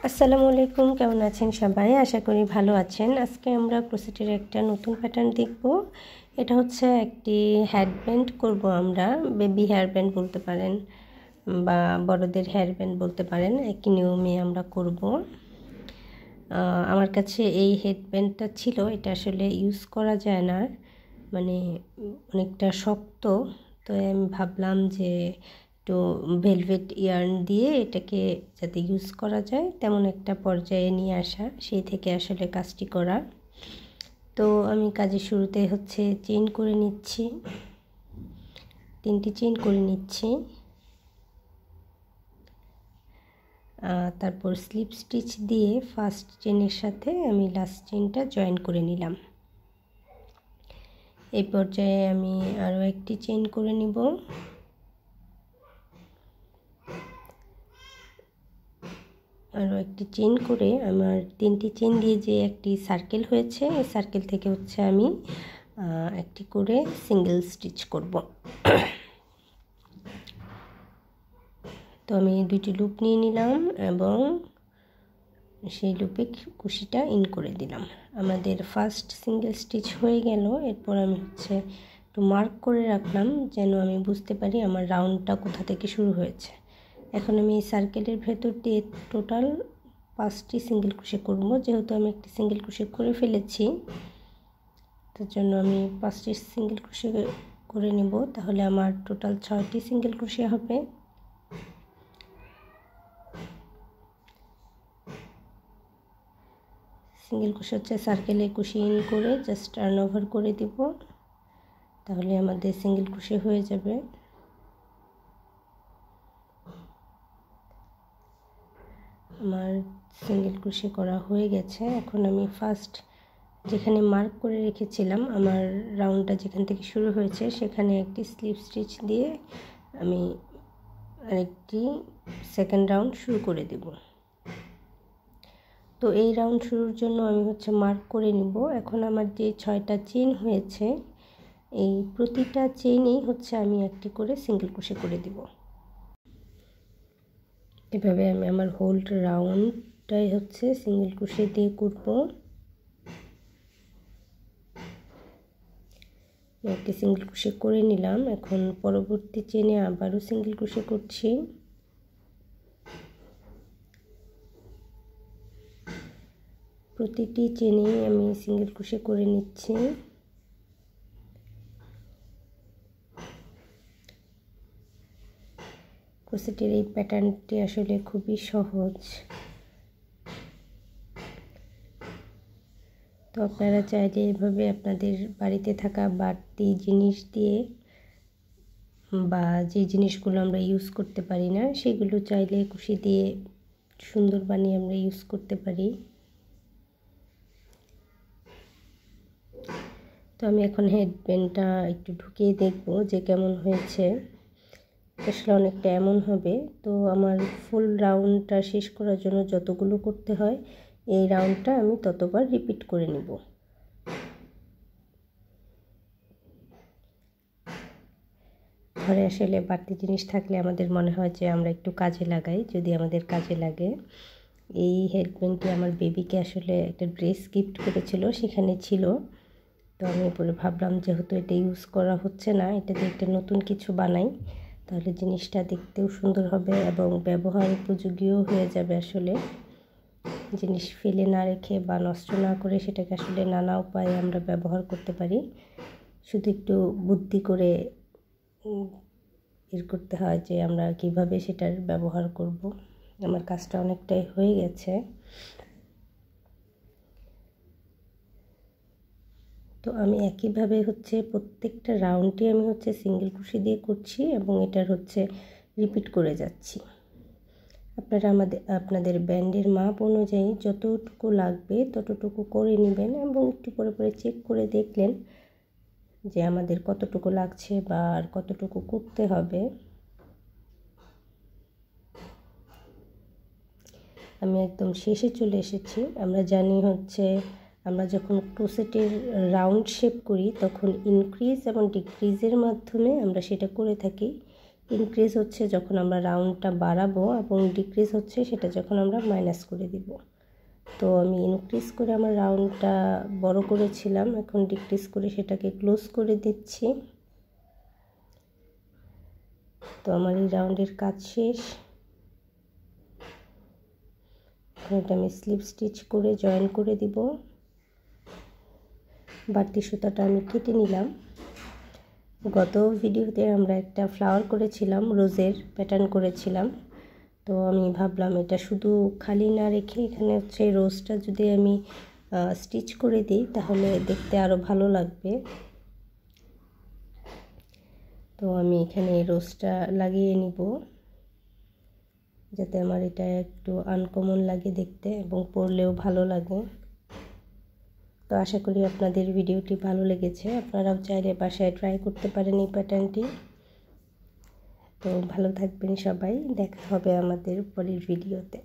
আসসালামু আলাইকুম, কেমন আছেন সবাই? আশা করি ভালো আছেন। আজকে আমরা ক্রোশেটের একটা নতুন প্যাটার্ন দেখব। এটা হচ্ছে একটি হেয়ারব্যান্ড করব আমরা, বেবি হেয়ারব্যান্ড বলতে পারেন বা বড়দের হেয়ারব্যান্ড বলতে পারেন। একই নিয়মে আমরা করব। আমার কাছে এই হেডব্যান্ডটা ছিল, এটা আসলে ইউজ করা যায় না, মানে অনেকটা শক্ত। তো আমি ভাবলাম যে একটু ভেলভেট ইয়ার্ন দিয়ে এটাকে যাতে ইউজ করা যায় তেমন একটা পর্যায়ে নিয়ে আসা, সেই থেকে আসলে কাজটি করা। তো আমি কাজের শুরুতে হচ্ছে চেইন করে নিচ্ছি, 3টি চেইন করে নিচ্ছি। তারপর স্লিপ স্টিচ দিয়ে ফার্স্ট চেইনের সাথে আমি লাস্ট চেইনটা জয়েন করে নিলাম। এই পর্যায়ে আমি আরও একটি চেইন করে নিব। আরও একটি চেইন করে আমার 3টি চেইন দিয়ে যে একটি সার্কেল হয়েছে, এই সার্কেল থেকে হচ্ছে আমি একটি করে সিঙ্গেল স্টিচ করব। তো আমি 2টি লুপ নিয়ে নিলাম এবং সেই লুপে কুশিটা ইন করে দিলাম। আমাদের ফার্স্ট সিঙ্গেল স্টিচ হয়ে গেল। এরপর আমি হচ্ছে একটু মার্ক করে রাখলাম যেন আমি বুঝতে পারি আমার রাউন্ডটা কোথা থেকে শুরু হয়েছে। এখন আমি এই সার্কেলের ভেতর দিয়ে টোটাল 5টি সিঙ্গেল ক্রোশে করব। যেহেতু আমি একটি সিঙ্গেল ক্রোশে করে ফেলেছি, তার জন্য আমি 5টি সিঙ্গেল ক্রোশে করে নেব। তাহলে আমার টোটাল 6টি সিঙ্গেল ক্রোশে হবে। সিঙ্গেল ক্রোশে হচ্ছে সার্কেলে কুশি ইন করে জাস্ট টার্ন ওভার করে দিব, তাহলে আমাদের সিঙ্গেল ক্রোশে হয়ে যাবে। আমার সিঙ্গেল ক্রোশে করা হয়ে গেছে। এখন আমি ফার্স্ট যেখানে মার্ক করে রেখেছিলাম আমার রাউন্ডটা যেখান থেকে শুরু হয়েছে, সেখানে একটি স্লিপ স্টিচ দিয়ে আমি আরেকটি সেকেন্ড রাউন্ড শুরু করে দেব। তো এই রাউন্ড শুরুর জন্য আমি হচ্ছে মার্ক করে নিব। এখন আমার যে 6টা চেইন হয়েছে, এই প্রতিটা চেইনেই হচ্ছে আমি একটি করে সিঙ্গেল ক্রোশে করে দিব। এভাবে আমি আমার হোল রাউন্ডটাই হচ্ছে সিঙ্গেল ক্রোশে দিয়ে করব। একটি সিঙ্গেল ক্রোশে করে নিলাম। এখন পরবর্তী চেইনে আবারও সিঙ্গেল ক্রোশে করছি। প্রতিটি চেইনে আমি সিঙ্গেল ক্রোশে করে নিচ্ছি। ক্রোশেটের এই প্যাটার্নটি আসলে খুবই সহজ। তো আপনারা চাইলে এভাবে আপনাদের বাড়িতে থাকা বাড়তি জিনিস দিয়ে বা যে জিনিসগুলো আমরা ইউজ করতে পারি না, সেগুলো চাইলে কুশি দিয়ে সুন্দর বানিয়ে আমরা ইউজ করতে পারি। তো আমি এখন হেডব্যান্ডটা একটু ঢুকিয়ে দেখব যে কেমন হয়েছে। আসলে অনেকটা এমন হবে। তো আমার ফুল রাউন্ডটা শেষ করার জন্য যতগুলো করতে হয়, এই রাউন্ডটা আমি ততবার রিপিট করে নেব। ঘরে আসলে বাড়তি জিনিস থাকলে আমাদের মনে হয় যে আমরা একটু কাজে লাগাই, যদি আমাদের কাজে লাগে। এই হেডব্যান্ডটি আমার বেবিকে আসলে একটা ড্রেস গিফট করেছিল, সেখানে ছিল। তো আমি পরে ভাবলাম যেহেতু এটা ইউজ করা হচ্ছে না, এটা দিয়ে একটা নতুন কিছু বানাই, তাহলে জিনিসটা দেখতেও সুন্দর হবে এবং ব্যবহার উপযোগীও হয়ে যাবে। আসলে জিনিস ফেলে না রেখে বা নষ্ট না করে সেটাকে আসলে নানা উপায়ে আমরা ব্যবহার করতে পারি। শুধু একটু বুদ্ধি করে করতে হয় যে আমরা কিভাবে সেটার ব্যবহার করব। আমার কাজটা অনেকটাই হয়ে গেছে। তো আমি একইভাবে হচ্ছে প্রত্যেকটা রাউন্ডটি আমি হচ্ছে সিঙ্গেল ক্রোশে দিয়ে করছি এবং এটার হচ্ছে রিপিট করে যাচ্ছি। আপনারা আপনাদের ব্যান্ডের মাপ অনুযায়ী যতটুকু লাগবে ততটুকু করে নেবেন এবং একটু পরে পরে চেক করে দেখলেন যে আমাদের কতটুকু লাগছে বা আর কতটুকু করতে হবে। আমি একদম শেষে চলে এসেছি। আমরা জানি হচ্ছে আমরা যখন ক্রোশেটের রাউন্ড শেপ করি তখন ইনক্রিজ এবং ডিক্রিজের মাধ্যমে আমরা সেটা করে থাকি। ইনক্রিজ হচ্ছে যখন আমরা রাউন্ডটা বাড়াবো, এবং ডিক্রিজ হচ্ছে সেটা যখন আমরা মাইনাস করে দিব। তো আমি ইনক্রিজ করে আমার রাউন্ডটা বড় করেছিলাম, এখন ডিক্রিজ করে সেটাকে ক্লোজ করে দিচ্ছি। তো আমার এই রাউন্ডের কাজ শেষ। এখন এটা আমি স্লিপ স্টিচ করে জয়েন করে দিব। বাড়তি সুতাটা আমি কেটে নিলাম। গত ভিডিওতে আমরা একটা ফ্লাওয়ার করেছিলাম, রোজের প্যাটার্ন করেছিলাম। তো আমি ভাবলাম এটা শুধু খালি না রেখে এখানে হচ্ছে রোজটা যদি আমি স্টিচ করে দিই তাহলে দেখতে আরও ভালো লাগবে। তো আমি এখানে রোজটা লাগিয়ে নিব যাতে আমার এটা একটু আনকমন লাগে দেখতে এবং পরলেও ভালো লাগে। তো আশা করি আপনাদের ভিডিওটি ভালো লেগেছে। আপনারাও চাইলে বাসায় ট্রাই করতে পারেন এই প্যাটার্নটি। তো ভালো থাকবেন সবাই, দেখা হবে আমাদের পরের ভিডিওতে।